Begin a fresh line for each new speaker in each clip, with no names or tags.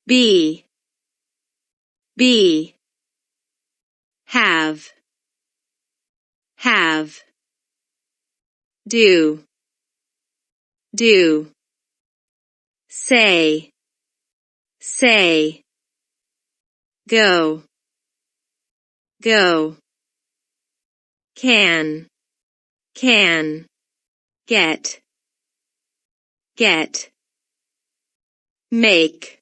be, have, do, say, go, can, get, make,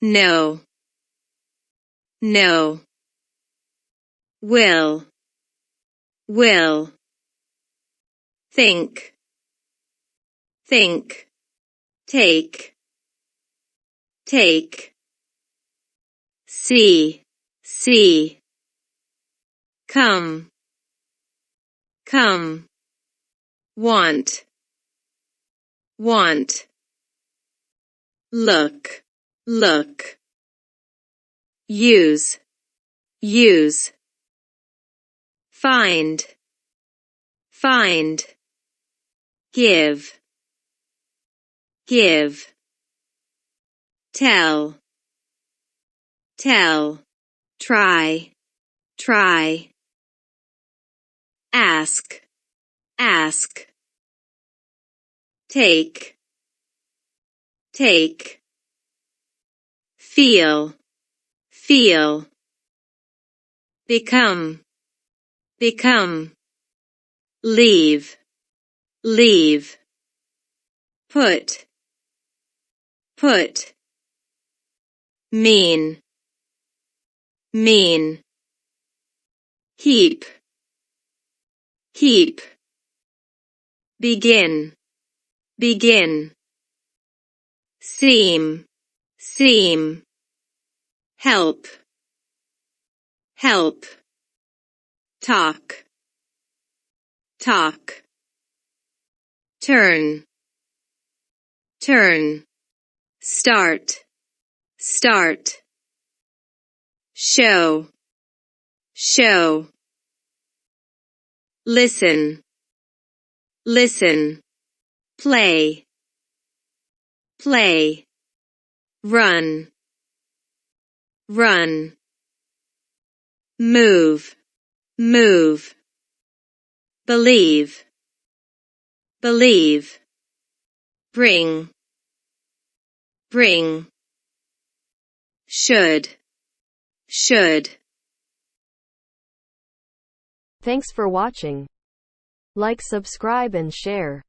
know, will, think, take, see, come, want, look, use, find, give, tell, try, ask, take, feel, become, leave, put, mean, heap, begin, seem, help, talk, turn, start, show, listen, play, run, move, believe, bring, should.
Thanks for watching. Like, subscribe and share.